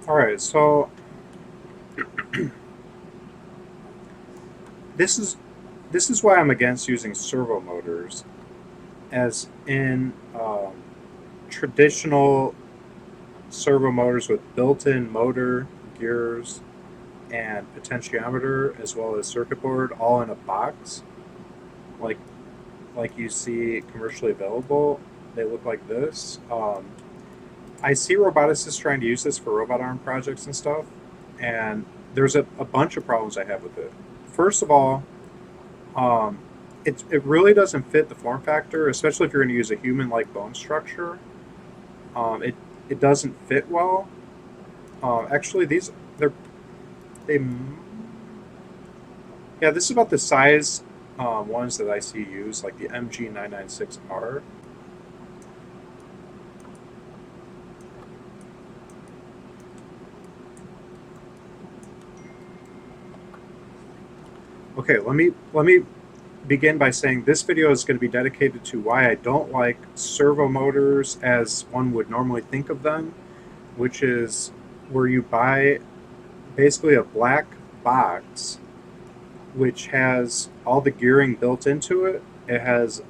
All right, so this is this is why I'm against using servo motors, as in traditional servo motors with built-in motor, gears, and potentiometer, as well as circuit board, all in a box, like like you see commercially available. They look like this. I see roboticists trying to use this for robot arm projects and stuff, and there's a bunch of problems I have with it. First of all, um, it really doesn't fit the form factor, especially if you're going to use a human-like bone structure. It doesn't fit well. Actually, they're they yeah, this is about the size ones that I see used, like the MG996R. Okay, let me begin by saying this video is going to be dedicated to why I don't like servo motors as one would normally think of them, which is where you buy basically a black box which has all the gearing built into it. It has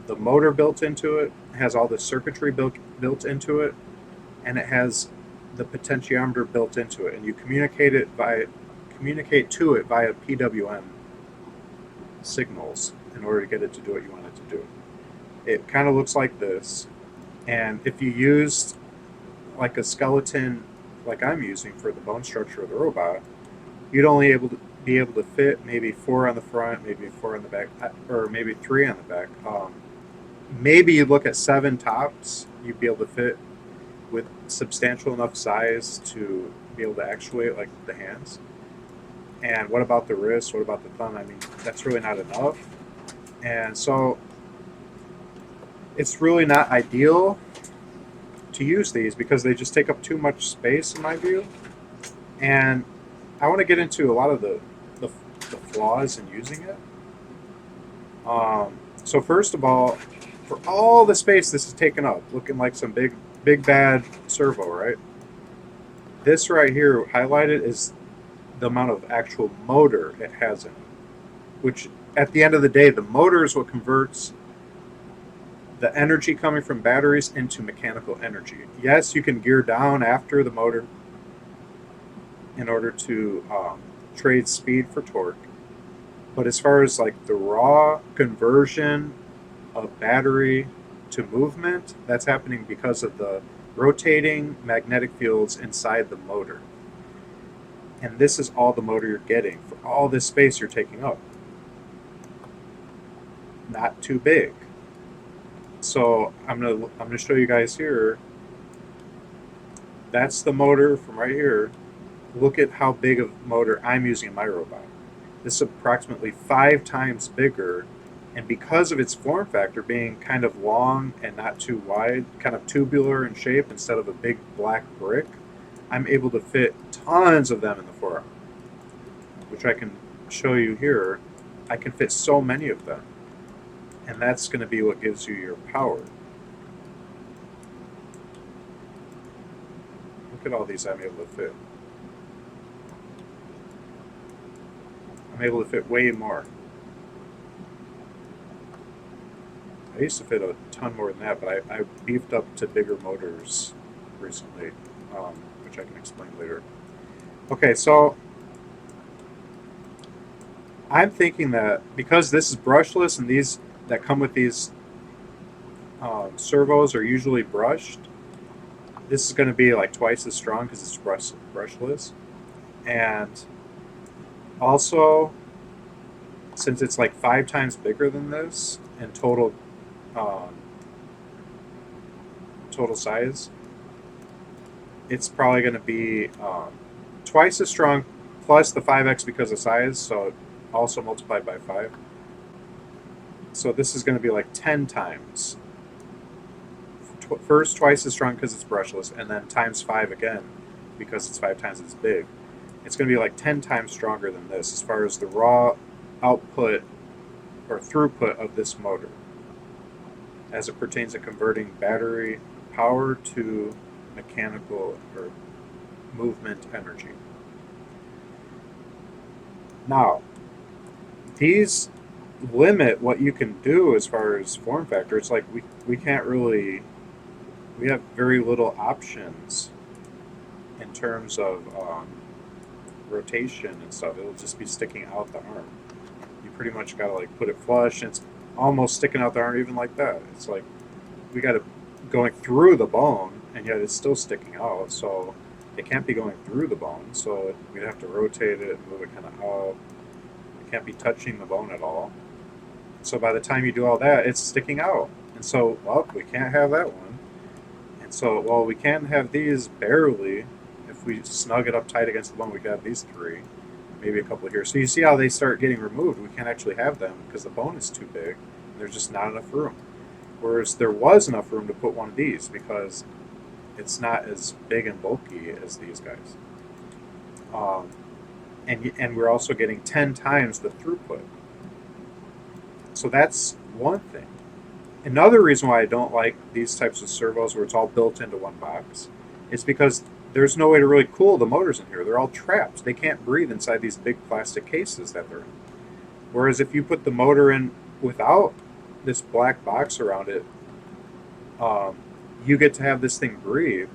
the motor built into it, has all the circuitry built into it, and it has the potentiometer built into it. And you communicate to it via PWM signals in order to get it to do what you want it to do. It kind of looks like this. And if you used like a skeleton like I'm using for the bone structure of the robot, you'd only be able to fit maybe four on the front, maybe four on the back, or maybe three on the back. Maybe you look at seven tops, you'd be able to fit with substantial enough size to be able to actuate like the hands. And what about the wrist? What about the thumb? I mean, that's really not enough. And so it's really not ideal to use these because they just take up too much space in my view. And I want to get into a lot of the flaws in using it. So first of all, for all the space this is taken up, looking like some big bad servo, right? This right here highlighted is the amount of actual motor it has in it, which at the end of the day, the motor is what converts the energy coming from batteries into mechanical energy. Yes, you can gear down after the motor in order to trade speed for torque, but as far as like the raw conversion of battery to movement, that's happening because of the rotating magnetic fields inside the motor. And this is all the motor you're getting for all this space you're taking up. Not too big. So I'm gonna show you guys here. That's the motor from right here. Look at how big of a motor I'm using in my robot. This is approximately 5 times bigger, and because of its form factor being kind of long and not too wide, kind of tubular in shape instead of a big black brick, I'm able to fit tons of them in the forearm, which I can show you here. I can fit so many of them, and that's going to be what gives you your power. Look at all these I'm able to fit. I'm able to fit way more. I used to fit a ton more than that, but I beefed up to bigger motors recently, which I can explain later. Okay, so I'm thinking that because this is brushless and these that come with these servos are usually brushed, this is going to be like twice as strong because it's brushless. And also, since it's like 5 times bigger than this in um, total size, it's probably going to be twice as strong plus the 5x because of size, so also multiplied by 5. So this is going to be like 10 times. First, twice as strong because it's brushless, and then times 5 again because it's 5 times as big. It's going to be like 10 times stronger than this as far as the raw output or throughput of this motor as it pertains to converting battery power to mechanical or movement energy. Now, these limit what you can do as far as form factor. It's like we can't really, we have very little options in terms of rotation and stuff. It'll just be sticking out the arm. You pretty much got to like put it flush, and it's almost sticking out the arm even like that. It's like we got it going through the bone, and yet it's still sticking out. So it can't be going through the bone. So we'd have to rotate it and move it kind of out. It can't be touching the bone at all. So by the time you do all that, it's sticking out. And so, well, we can't have that one. And so, well, we can have these barely. If we snug it up tight against the bone, we can have these three, maybe a couple here. So you see how they start getting removed. We can't actually have them because the bone is too big. There's just not enough room. Whereas there was enough room to put one of these because it's not as big and bulky as these guys. And we're also getting 10 times the throughput. So that's one thing. Another reason why I don't like these types of servos where it's all built into one box is because there's no way to really cool the motors in here. They're all trapped. They can't breathe inside these big plastic cases that they're in. Whereas if you put the motor in without this black box around it, you get to have this thing breathe.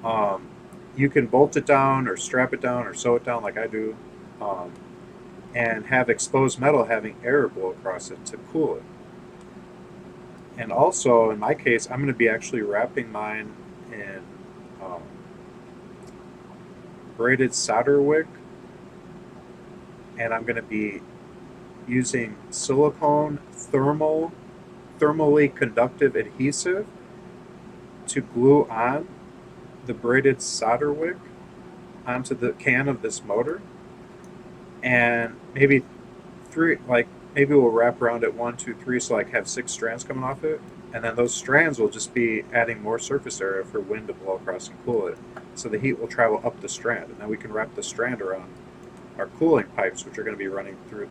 You can bolt it down or strap it down or sew it down like I do, and have exposed metal having air blow across it to cool it. And also, in my case, I'm going to be actually wrapping mine in braided solder wick, and I'm going to be using silicone thermally conductive adhesive to glue on the braided solder wick onto the can of this motor, and maybe maybe we'll wrap around it 1, 2, 3, so like have 6 strands coming off it, and then those strands will just be adding more surface area for wind to blow across and cool it, so the heat will travel up the strand, and then we can wrap the strand around our cooling pipes, which are going to be running through,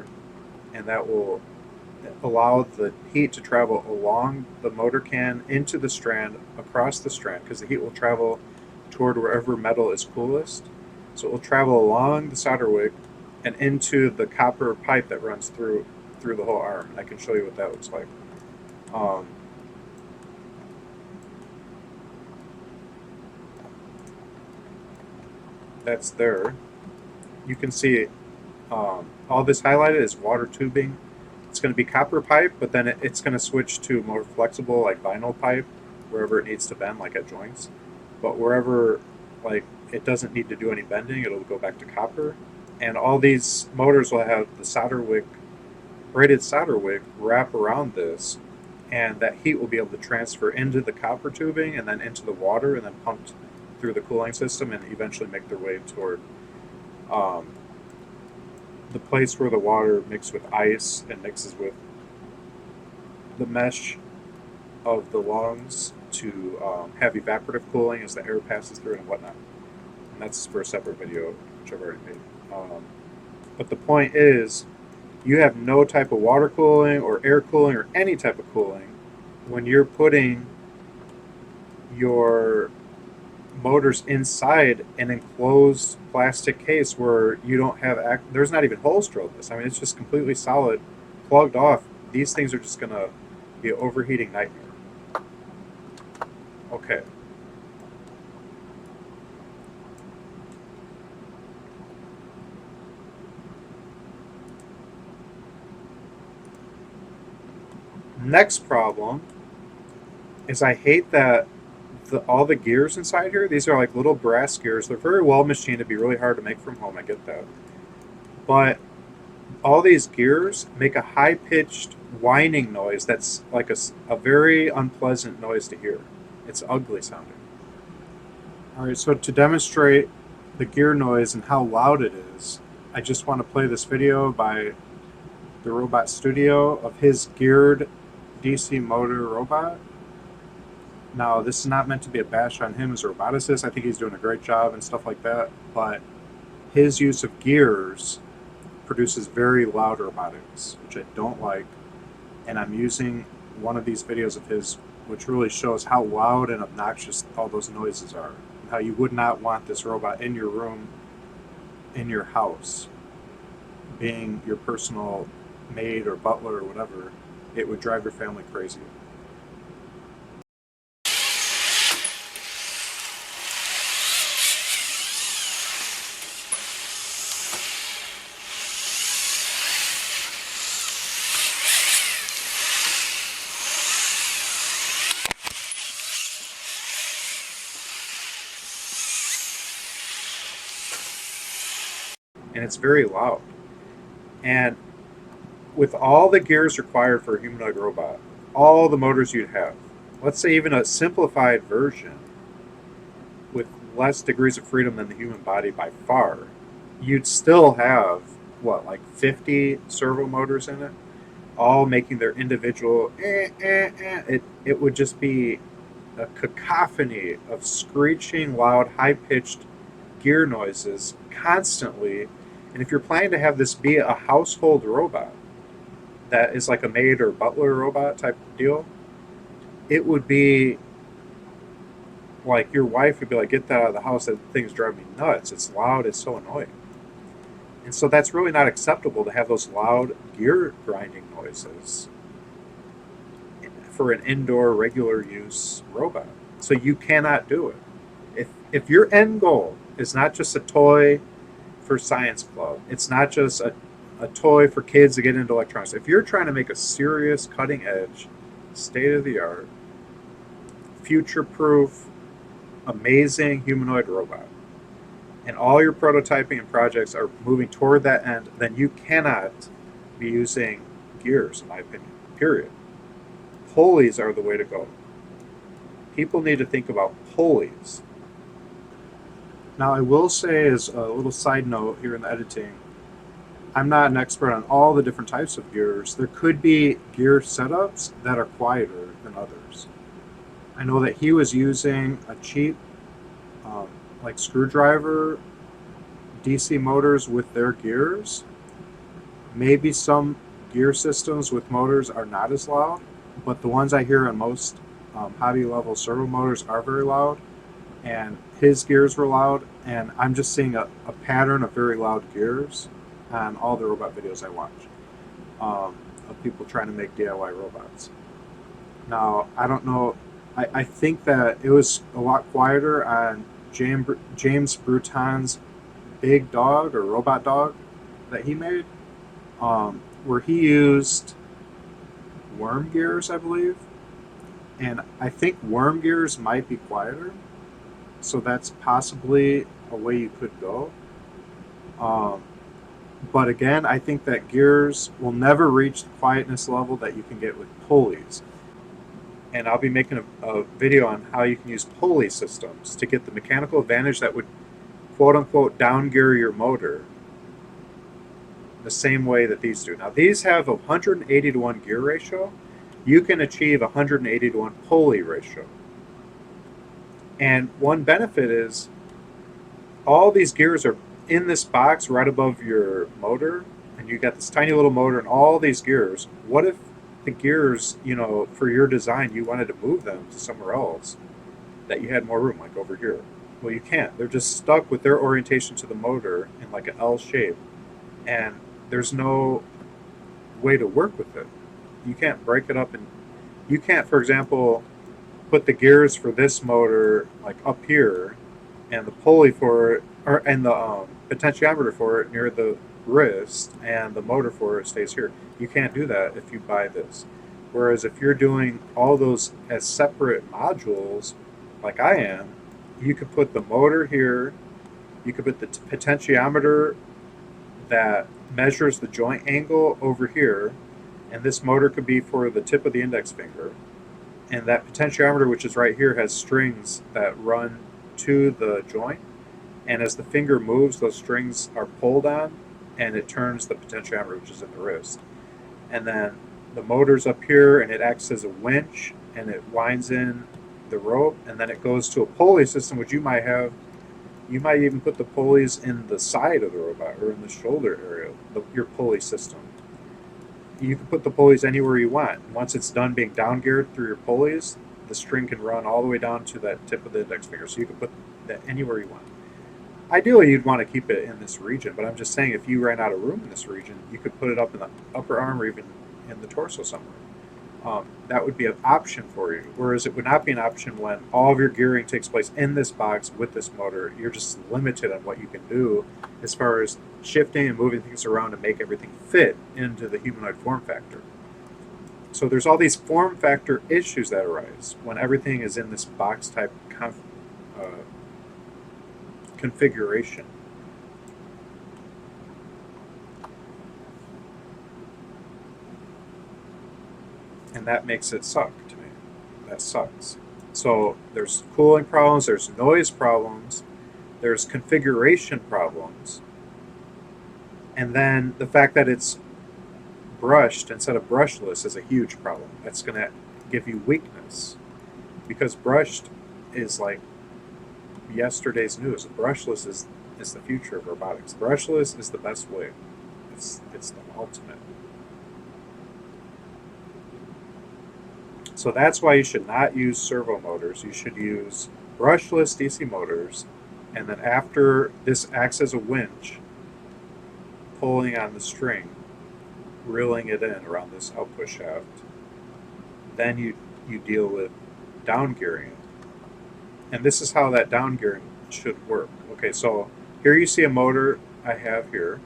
and that will allow the heat to travel along the motor can into the strand, across the strand, because the heat will travel toward wherever metal is coolest. So it will travel along the solder wick and into the copper pipe that runs through the whole arm. And I can show you what that looks like. That's there. You can see all this highlighted is water tubing. It's going to be copper pipe, but then it's going to switch to more flexible, like vinyl pipe, wherever it needs to bend, like at joints. But wherever like it doesn't need to do any bending, it'll go back to copper. And all these motors will have the solder wick, braided solder wick, wrap around this, and that heat will be able to transfer into the copper tubing and then into the water, and then pumped through the cooling system, and eventually make their way toward the place where the water mixes with ice and mixes with the mesh of the lungs to have evaporative cooling as the air passes through and whatnot. And that's for a separate video, which I've already made. But the point is, you have no type of water cooling or air cooling or any type of cooling when you're putting your motors inside an enclosed plastic case where you don't have there's not even holes drilled in this. I mean, it's just completely solid, plugged off. These things are just going to be an overheating nightmare. Okay. Next problem is I hate that all the gears inside here, these are like little brass gears. They're very well machined. It'd be really hard to make from home, I get that. But all these gears make a high-pitched whining noise that's like a very unpleasant noise to hear. It's ugly sounding. Alright, so to demonstrate the gear noise and how loud it is, I just want to play this video by the Robot Studio of his geared DC motor robot. Now, this is not meant to be a bash on him as a roboticist. I think he's doing a great job and stuff like that, but his use of gears produces very loud robotics, which I don't like, and I'm using one of these videos of his which really shows how loud and obnoxious all those noises are. how you would not want this robot in your room, in your house, being your personal maid or butler or whatever. It would drive your family crazy. And it's very loud. And with all the gears required for a humanoid robot, all the motors you'd have, let's say even a simplified version with less degrees of freedom than the human body by far, you'd still have what, like 50 servo motors in it, all making their individual It would just be a cacophony of screeching, loud, high pitched gear noises constantly. And if you're planning to have this be a household robot that is like a maid or butler robot type deal, it would be like your wife would be like, "Get that out of the house. That thing's driving me nuts. It's loud. It's so annoying." And so that's really not acceptable to have those loud gear grinding noises for an indoor regular use robot. So you cannot do it. If your end goal is not just a toy for science club, it's not just a toy for kids to get into electronics. If you're trying to make a serious cutting edge, state of the art, future proof, amazing humanoid robot, and all your prototyping and projects are moving toward that end, then you cannot be using gears, in my opinion. Period. Pulleys are the way to go. People need to think about pulleys. Now, I will say, as a little side note here in the editing, I'm not an expert on all the different types of gears. There could be gear setups that are quieter than others. I know that he was using a cheap, like screwdriver DC motors with their gears. Maybe some gear systems with motors are not as loud, but the ones I hear on most hobby level servo motors are very loud, and his gears were loud, and I'm just seeing a pattern of very loud gears on all the robot videos I watch of people trying to make DIY robots. Now, I don't know, I think that it was a lot quieter on James Bruton's big dog or robot dog that he made, where he used worm gears, I believe. And I think worm gears might be quieter, so that's possibly a way you could go. But again, I think that gears will never reach the quietness level that you can get with pulleys. And I'll be making a video on how you can use pulley systems to get the mechanical advantage that would quote unquote down gear your motor the same way that these do. Now, these have a 180 to 1 gear ratio. You can achieve a 180 to 1 pulley ratio. And one benefit is all these gears are in this box right above your motor, and you got this tiny little motor and all these gears. What if the gears, for your design, you wanted to move them to somewhere else that you had more room, like over here? Well, you can't. They're just stuck with their orientation to the motor in like an L shape, and there's no way to work with it. You can't break it up, and you can't, for example, put the gears for this motor like up here, and the pulley for it, and the potentiometer for it near the wrist, and the motor for it stays here. You can't do that if you buy this. Whereas if you're doing all those as separate modules, like I am, you could put the motor here, you could put the potentiometer that measures the joint angle over here, and this motor could be for the tip of the index finger. And that potentiometer, which is right here, has strings that run to the joint. And as the finger moves, those strings are pulled on, and it turns the potentiometer, which is in the wrist. And then the motor's up here, and it acts as a winch, and it winds in the rope, and then it goes to a pulley system, which you might have. You might even put the pulleys in the side of the robot or in the shoulder area, your pulley system. You can put the pulleys anywhere you want. Once it's done being down geared through your pulleys, the string can run all the way down to that tip of the index finger. So you can put that anywhere you want. Ideally, you'd want to keep it in this region, but I'm just saying if you ran out of room in this region, you could put it up in the upper arm or even in the torso somewhere. That would be an option for you. Whereas it would not be an option when all of your gearing takes place in this box with this motor. You're just limited on what you can do as far as shifting and moving things around to make everything fit into the humanoid form factor. So there's all these form factor issues that arise when everything is in this box type configuration. And that makes it suck to me. That sucks. So there's cooling problems, there's noise problems, there's configuration problems, and then the fact that it's brushed instead of brushless is a huge problem. That's going to give you weakness because brushed is like yesterday's news. Brushless is the future of robotics. Brushless is the best way. It's the ultimate. So that's why you should not use servo motors. You should use brushless DC motors, and then after this acts as a winch, pulling on the string, reeling it in around this output shaft, then you deal with down gearing. And this is how that down gearing should work. Okay, so here you see a motor I have here.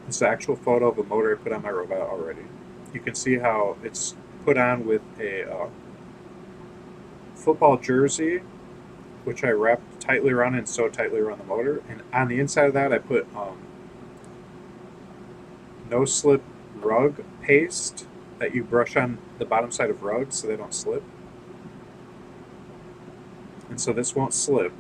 It's the actual photo of a motor I put on my robot already. You can see how it's put on with a football jersey, which I wrapped tightly around and sewed tightly around the motor. And on the inside of that, I put no-slip rug paste that you brush on the bottom side of rugs so they don't slip. And so this won't slip,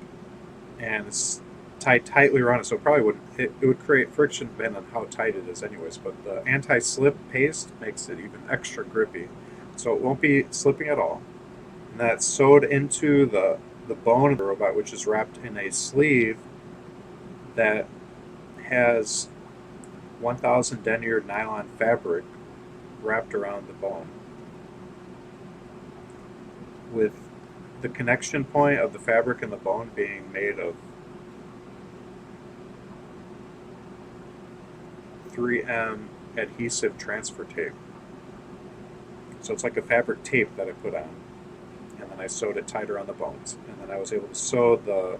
and it's tied tightly around it, so it probably wouldn't. It would create friction depending on how tight it is, anyways. But the anti-slip paste makes it even extra grippy, so it won't be slipping at all. And that's sewed into the bone of the robot, which is wrapped in a sleeve that has 1000 denier nylon fabric wrapped around the bone, with the connection point of the fabric and the bone being made of 3M adhesive transfer tape. So it's like a fabric tape that I put on, and then I sewed it tighter on the bones, and then I was able to sew the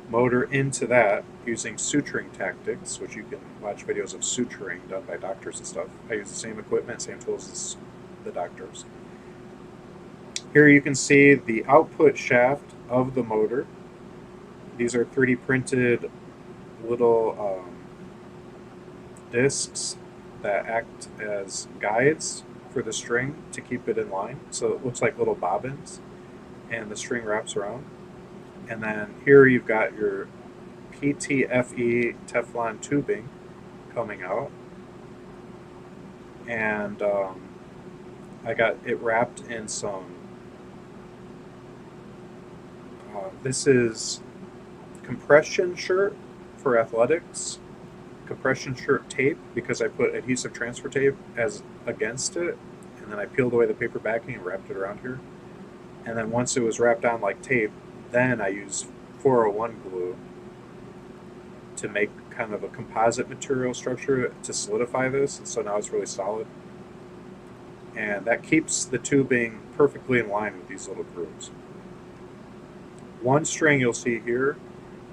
motor into that using suturing tactics, which you can watch videos of suturing done by doctors and stuff. I use the same equipment, same tools as the doctors. Here you can see the output shaft of the motor. These are 3D printed little discs that act as guides for the string to keep it in line. So it looks like little bobbins, and the string wraps around. And then here you've got your PTFE Teflon tubing coming out. And I got it wrapped in some, this is compression shirt for athletics, compression shirt tape, because I put adhesive transfer tape as against it, and then I peeled away the paper backing and wrapped it around here. And then once it was wrapped on like tape, then I used 401 glue to make kind of a composite material structure to solidify this, and so now it's really solid. And that keeps the tubing perfectly in line with these little grooves. One string you'll see here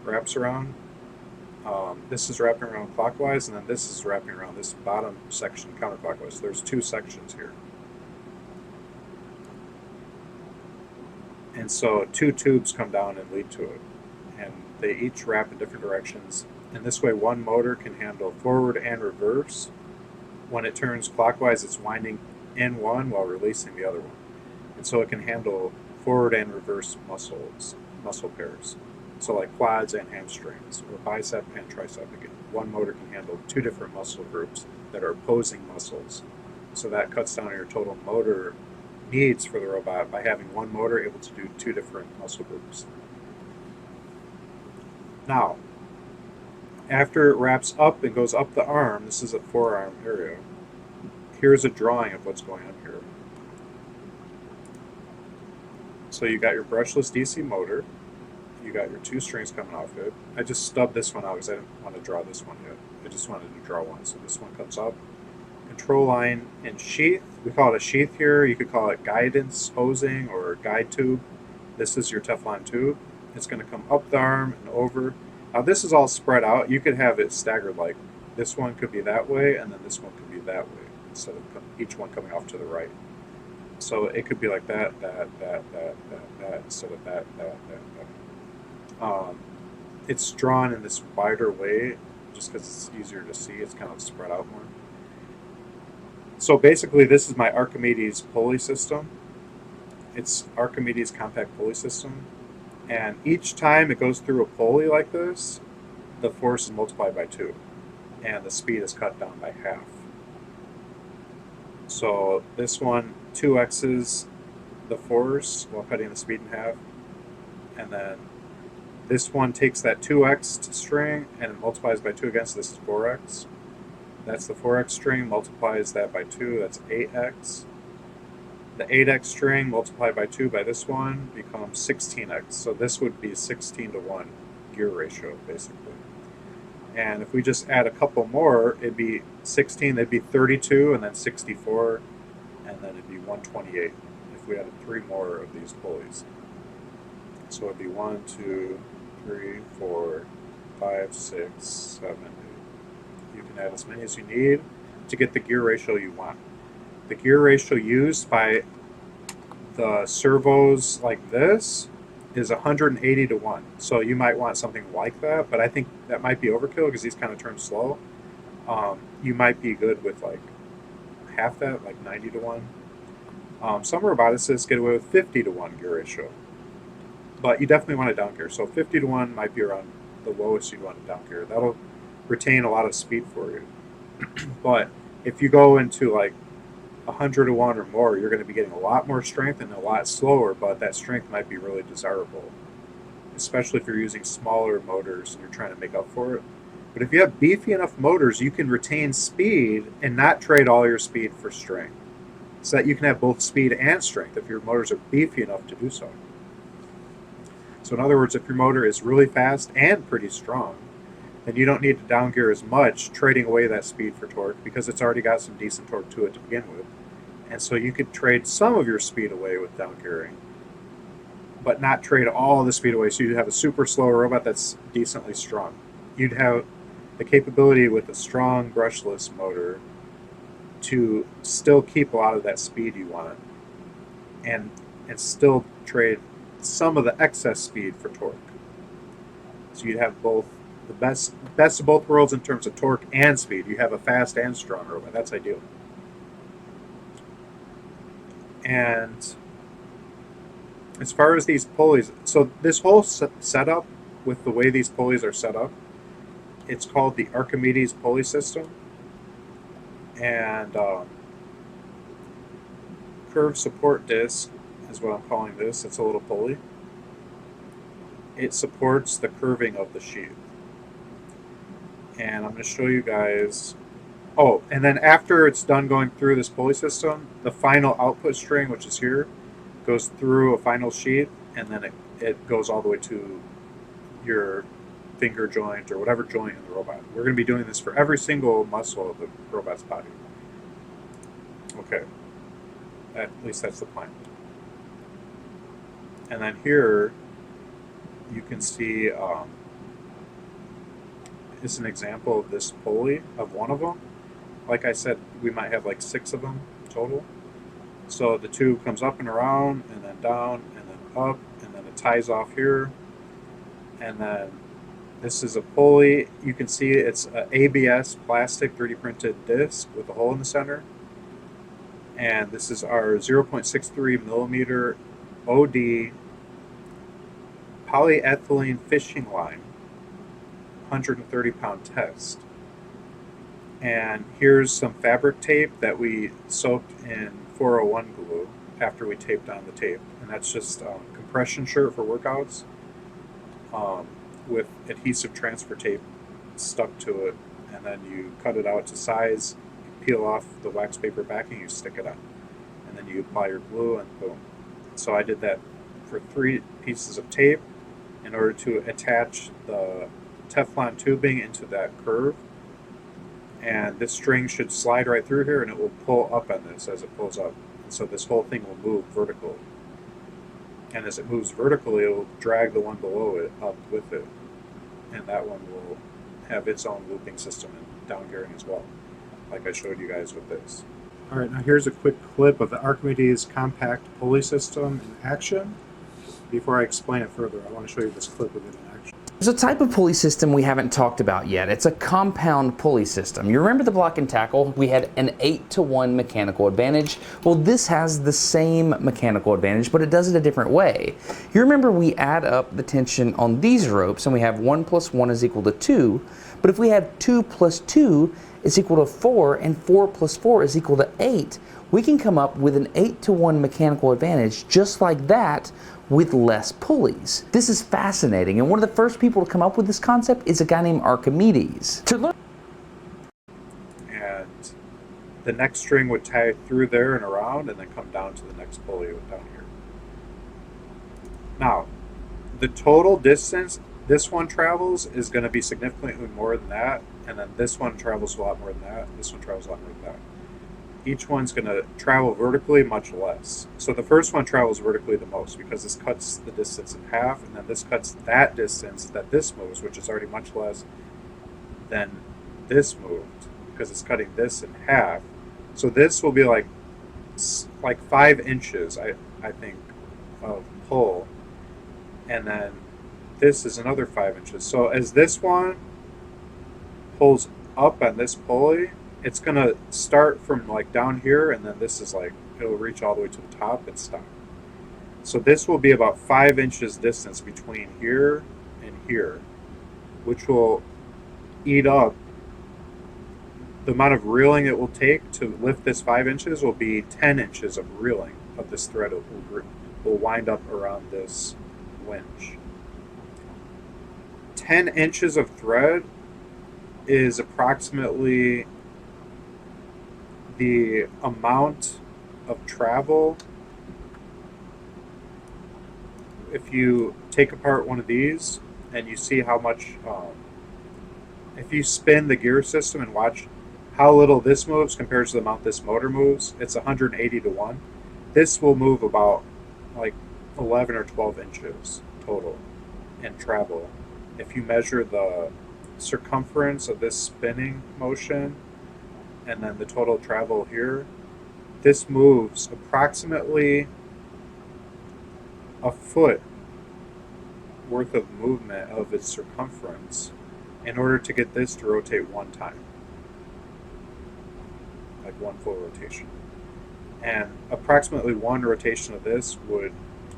wraps around. This is wrapping around clockwise, and then this is wrapping around this bottom section counterclockwise. So there's two sections here. And so two tubes come down and lead to it. And they each wrap in different directions. And this way one motor can handle forward and reverse. When it turns clockwise, it's winding in one while releasing the other one. And so it can handle forward and reverse muscle pairs. So like quads and hamstrings, or bicep and tricep. Again, one motor can handle two different muscle groups that are opposing muscles. So that cuts down on your total motor needs for the robot by having one motor able to do two different muscle groups. Now, after it wraps up and goes up the arm, this is a forearm area, here's a drawing of what's going on here. So you got your brushless DC motor. You got your 2 strings coming off it. I just stubbed this one out because I didn't want to draw this one yet. I just wanted to draw one. So this one comes up. Control line and sheath. We call it a sheath here. You could call it guidance hosing or guide tube. This is your Teflon tube. It's going to come up the arm and over. Now this is all spread out. You could have it staggered, like this one could be that way and then this one could be that way instead of each one coming off to the right. So it could be like that, instead of that. It's drawn in this wider way just because it's easier to see. It's kind of spread out more. So basically this is my Archimedes pulley system. It's Archimedes compact pulley system. And each time it goes through a pulley like this, the force is multiplied by 2. And the speed is cut down by half. So this one 2x's the force while cutting the speed in half. And then this one takes that 2x string and it multiplies by 2 again, so this is 4x. That's the 4x string, multiplies that by 2, that's 8x. The 8x string multiplied by 2 by this one becomes 16x. So this would be 16 to 1 gear ratio, basically. And if we just add a couple more, it'd be 16, that'd be 32, and then 64, and then it'd be 128 if we added 3 more of these pulleys. So it'd be 1, 2, 3, 4, 5, 6, 7, 8. You can add as many as you need to get the gear ratio you want. The gear ratio used by the servos like this is 180 to 1. So you might want something like that, but I think that might be overkill because these kind of turn slow. You might be good with like half that, like 90 to 1. Some roboticists get away with 50 to 1 gear ratio. But you definitely want a down gear. So 50 to 1 might be around the lowest you'd want a down gear. That'll retain a lot of speed for you. But if you go into like 100 to 1 or more, you're going to be getting a lot more strength and a lot slower, but that strength might be really desirable, especially if you're using smaller motors and you're trying to make up for it. But if you have beefy enough motors, you can retain speed and not trade all your speed for strength, so that you can have both speed and strength if your motors are beefy enough to do so. So in other words, if your motor is really fast and pretty strong, then you don't need to down gear as much, trading away that speed for torque, because it's already got some decent torque to it to begin with. And so you could trade some of your speed away with down gearing, but not trade all the speed away. So you'd have a super slow robot that's decently strong. You'd have the capability with a strong brushless motor to still keep a lot of that speed you want and still trade some of the excess speed for torque. So you'd have both the best of both worlds in terms of torque and speed. You have a fast and strong robot. That's ideal. And as far as these pulleys, so this whole setup with the way these pulleys are set up, it's called the Archimedes pulley system. And curved support disc is what I'm calling this. It's a little pulley. It supports the curving of the sheath. And I'm going to show you guys. Oh, and then after it's done going through this pulley system, the final output string, which is here, goes through a final sheath, and then it goes all the way to your finger joint or whatever joint in the robot. We're going to be doing this for every single muscle of the robot's body. Okay. At least that's the plan. And then here, you can see is an example of this pulley, of one of them. Like I said, we might have like 6 of them total. So the tube comes up and around, and then down, and then up, and then it ties off here. And then this is a pulley. You can see it's an ABS plastic 3D printed disc with a hole in the center. And this is our 0.63 millimeter OD polyethylene fishing line, 130 pound test. And here's some fabric tape that we soaked in 401 glue after we taped on the tape. And that's just compression shirt for workouts with adhesive transfer tape stuck to it. And then you cut it out to size, peel off the wax paper backing, you stick it on. And then you apply your glue and boom. So I did that for 3 pieces of tape in order to attach the Teflon tubing into that curve. And this string should slide right through here and it will pull up on this as it pulls up. And so this whole thing will move vertically. And as it moves vertically, it will drag the one below it up with it. And that one will have its own looping system and down gearing as well, like I showed you guys with this. All right, now here's a quick clip of the Archimedes compact pulley system in action. Before I explain it further, I want to show you this clip of it in action. There's a type of pulley system we haven't talked about yet. It's a compound pulley system. You remember the block and tackle? We had an 8-to-1 mechanical advantage. Well, this has the same mechanical advantage, but it does it a different way. You remember we add up the tension on these ropes and we have 1 + 1 is equal to 2, but if we have 2 + 2 is equal to 4 and 4 + 4 is equal to 8, we can come up with an 8-to-1 mechanical advantage just like that with less pulleys. This is fascinating, and one of the first people to come up with this concept is a guy named Archimedes. And the next string would tie through there and around and then come down to the next pulley down here. Now, the total distance this one travels is going to be significantly more than that, and then this one travels a lot more than that, this one travels a lot more than that. Each one's going to travel vertically much less. So the first one travels vertically the most because this cuts the distance in half, and then this cuts that distance that this moves, which is already much less than this moved because it's cutting this in half. So this will be like 5 inches, I think, of pull, and then this is another 5 inches. So as this one pulls up on this pulley, it's going to start from like down here, and then this is like, it'll reach all the way to the top and stop. So this will be about 5 inches distance between here and here, which will eat up the amount of reeling it will take to lift this 5 inches will be 10 inches of reeling of this thread. It will wind up around this winch. 10 inches of thread is approximately the amount of travel. If you take apart one of these and you see how much, if you spin the gear system and watch how little this moves compared to the amount this motor moves, it's 180 to 1. This will move about like 11 or 12 inches total in travel. If you measure the circumference of this spinning motion and then the total travel here, this moves approximately a foot worth of movement of its circumference in order to get this to rotate one time, like one full rotation. And approximately one rotation of this would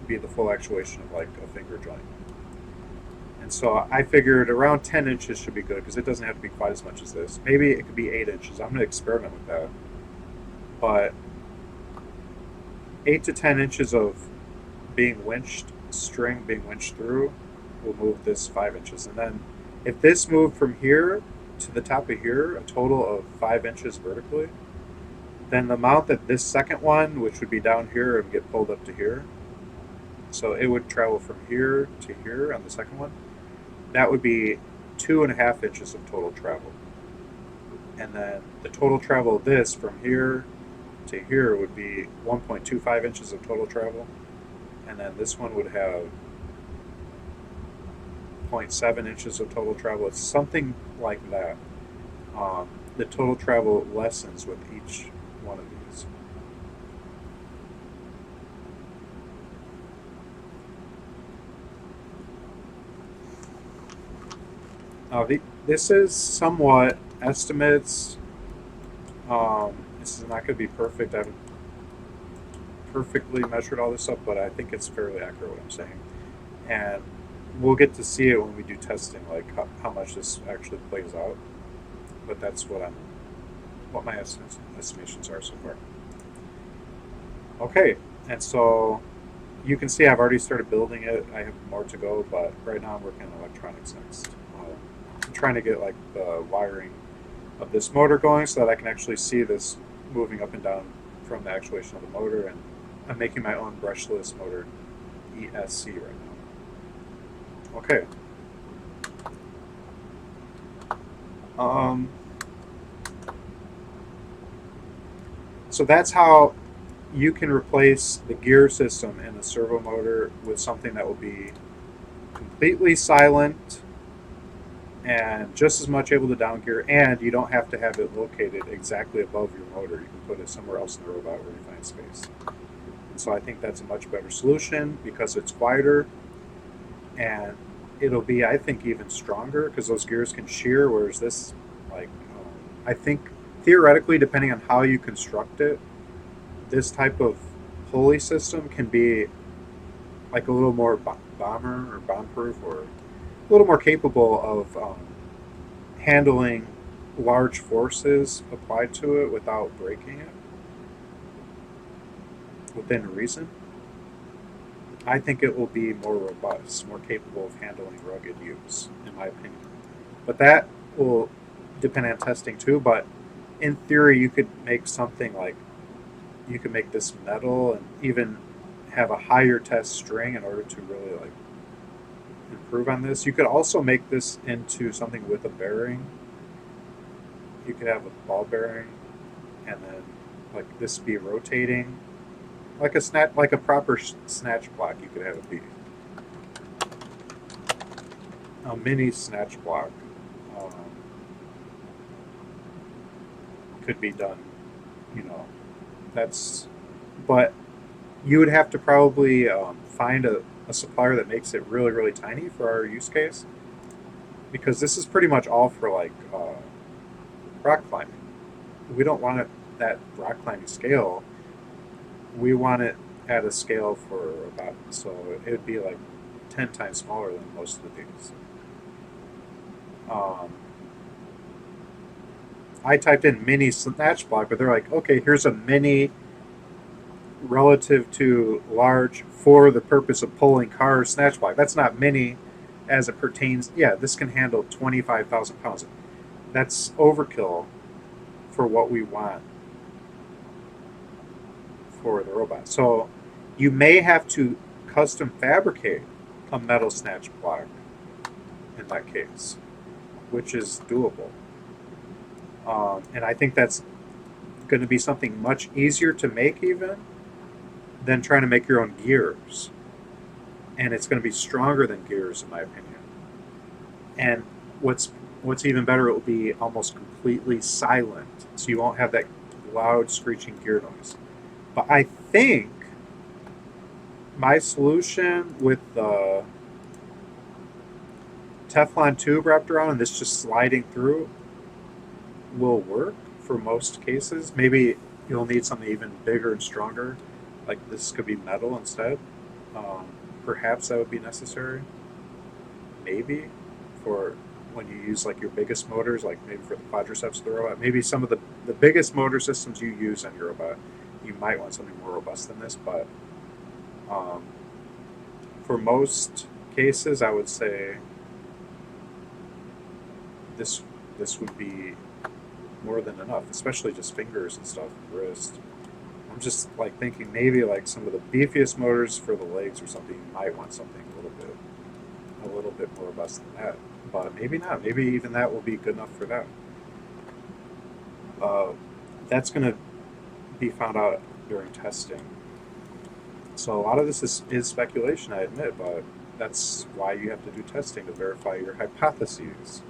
be the full actuation of like a finger joint. And so I figured around 10 inches should be good because it doesn't have to be quite as much as this. Maybe it could be 8 inches. I'm going to experiment with that. But 8 to 10 inches of string being winched through will move this 5 inches. And then if this moved from here to the top of here, a total of 5 inches vertically, then the amount that this second one, which would be down here, would get pulled up to here. So it would travel from here to here on the second one. That would be 2.5 inches of total travel. And then the total travel of this from here to here would be 1.25 inches of total travel. And then this one would have 0.7 inches of total travel. It's something like that. The total travel lessens with each one of these. Now, this is somewhat estimates. This is not going to be perfect. I haven't perfectly measured all this up, but I think it's fairly accurate what I'm saying. And we'll get to see it when we do testing, like how much this actually plays out. But that's what my estimations are so far. Okay, and so you can see I've already started building it. I have more to go, but right now I'm working on electronics next. I'm trying to get like the wiring of this motor going so that I can actually see this moving up and down from the actuation of the motor. And I'm making my own brushless motor ESC right now. Okay. So that's how you can replace the gear system in the servo motor with something that will be completely silent and just as much able to down gear, and you don't have to have it located exactly above your motor. You can put it somewhere else in the robot where you find space. And so I think that's a much better solution because it's quieter, and it'll be, I think, even stronger because those gears can shear, whereas this, like, I think theoretically, depending on how you construct it, this type of pulley system can be like a little more bomber or bomb-proof, or a little more capable of handling large forces applied to it without breaking it within reason. I think it will be more robust, more capable of handling rugged use, in my opinion. But that will depend on testing too. But in theory, you could make something like, you could make this metal and even have a higher test string in order to really like improve on this. You could also make this into something with a bearing. You could have a ball bearing, and then like this be rotating, like a snatch, like a proper snatch block. You could have it be a mini snatch block. Um, could be done, you know. That's, but you would have to probably find a supplier that makes it really, really tiny for our use case, because this is pretty much all for like rock climbing. We don't want it that rock climbing scale. We want it at a scale for about, so it would be like 10 times smaller than most of these. I typed in mini snatch block, but they're like, okay, here's a mini relative to large for the purpose of pulling cars snatch block. That's not mini as it pertains. Yeah, this can handle 25,000 pounds. That's overkill for what we want for the robot. So you may have to custom fabricate a metal snatch block in that case, which is doable. And I think that's going to be something much easier to make even than trying to make your own gears. And it's going to be stronger than gears, in my opinion. And what's even better, it will be almost completely silent, so you won't have that loud screeching gear noise. But I think my solution with the Teflon tube wrapped around and this just sliding through will work for most cases. Maybe you'll need something even bigger and stronger, like this could be metal instead. Perhaps that would be necessary. Maybe for when you use like your biggest motors, like maybe for the quadriceps of the robot. Maybe some of the biggest motor systems you use on your robot, you might want something more robust than this. But for most cases, I would say this would be more than enough, especially just fingers and stuff, wrist. I'm just like thinking maybe like some of the beefiest motors for the legs or something. You might want something a little bit more robust than that, but maybe not. Maybe even that will be good enough for that. That's going to be found out during testing. So a lot of this is speculation, I admit, but that's why you have to do testing to verify your hypotheses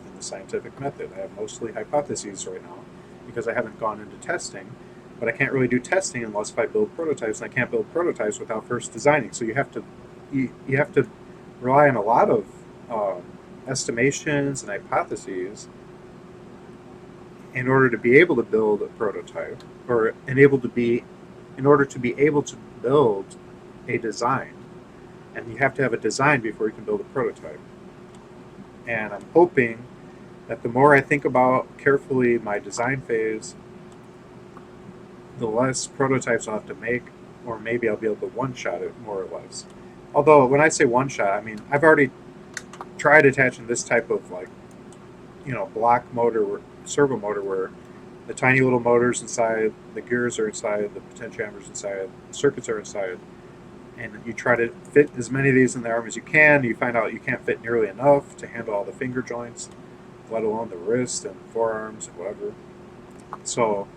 in the scientific method. I have mostly hypotheses right now because I haven't gone into testing, but I can't really do testing unless I build prototypes, and I can't build prototypes without first designing. So you have to rely on a lot of estimations and hypotheses in order to be able to build a prototype, or in order to be able to build a design. And you have to have a design before you can build a prototype. And I'm hoping that the more I think about carefully my design phase, the less prototypes I'll have to make, or maybe I'll be able to one-shot it more or less. Although when I say one-shot, I mean I've already tried attaching this type of like, block motor servo motor where the tiny little motors inside, the gears are inside, the potentiometers inside, the circuits are inside, and you try to fit as many of these in the arm as you can. You find out you can't fit nearly enough to handle all the finger joints, let alone the wrist and forearms and whatever. So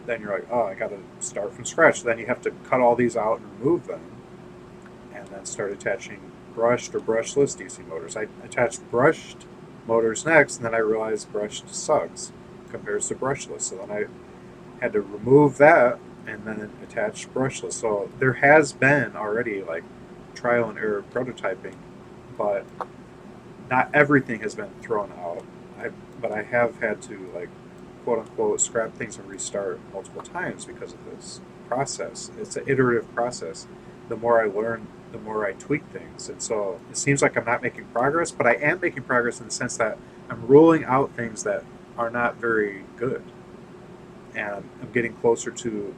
then you're like, oh, I got to start from scratch. Then you have to cut all these out and remove them, and then start attaching brushed or brushless DC motors. I attached brushed motors next, and then I realized brushed sucks compared to brushless. So then I had to remove that and then attach brushless. So there has been already like trial and error prototyping, but not everything has been thrown out. But I have had to like quote unquote scrap things and restart multiple times because of this process. It's an iterative process. The more I learn, the more I tweak things. And so it seems like I'm not making progress, but I am making progress in the sense that I'm ruling out things that are not very good. And I'm getting closer to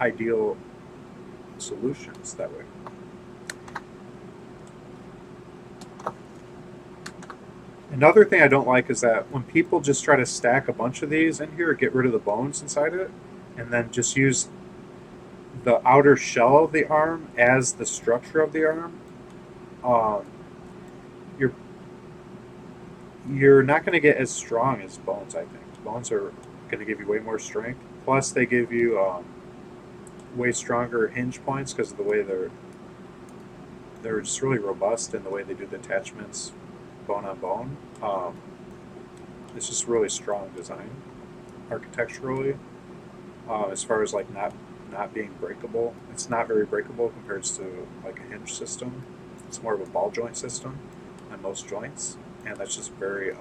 ideal solutions that way. Another thing I don't like is that when people just try to stack a bunch of these in here, get rid of the bones inside it, and then just use the outer shell of the arm as the structure of the arm, um, you're you're not going to get as strong as bones. I think bones are going to give you way more strength. Plus, they give you way stronger hinge points because of the way they're just really robust in the way they do the attachments, bone on bone. It's just really strong design architecturally. As far as like not being breakable, it's not very breakable compared to like a hinge system. It's more of a ball joint system on most joints, and that's just very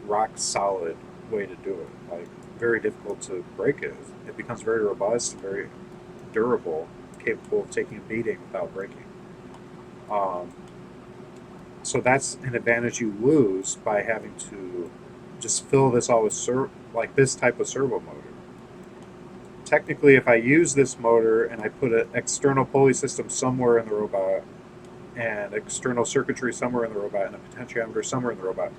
rock solid way to do it. Like very difficult to break it. It becomes very robust, very durable, capable of taking a beating without breaking. Um, so that's an advantage you lose by having to just fill this all with like this type of servo motor. Technically, if I use this motor and I put an external pulley system somewhere in the robot and external circuitry somewhere in the robot and a potentiometer somewhere in the robot,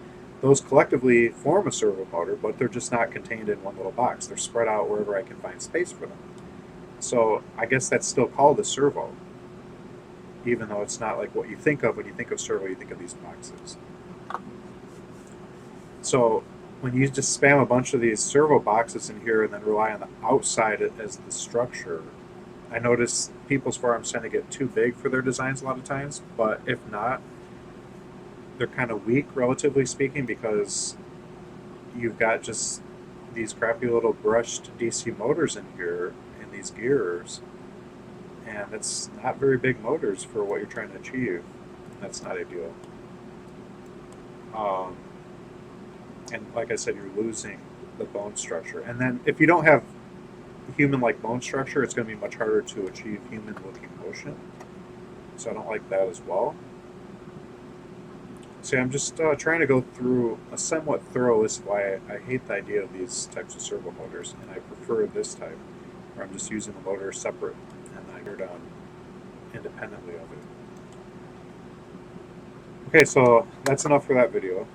those collectively form a servo motor, but they're just not contained in one little box. They're spread out wherever I can find space for them. So I guess that's still called a servo, even though it's not like what you think of when you think of servo. You think of these boxes. So when you just spam a bunch of these servo boxes in here and then rely on the outside as the structure, I notice people's farms tend to get too big for their designs a lot of times, but if not, they're kind of weak, relatively speaking, because you've got just these crappy little brushed DC motors in here and these gears, and it's not very big motors for what you're trying to achieve. That's not ideal. And like I said, you're losing the bone structure. And then if you don't have human-like bone structure, it's going to be much harder to achieve human-looking motion. So I don't like that as well. See, I'm just trying to go through a somewhat thorough list of why I hate the idea of these types of servo motors, and I prefer this type, where I'm just using the motor separate and I gear down independently of it. Okay, so that's enough for that video.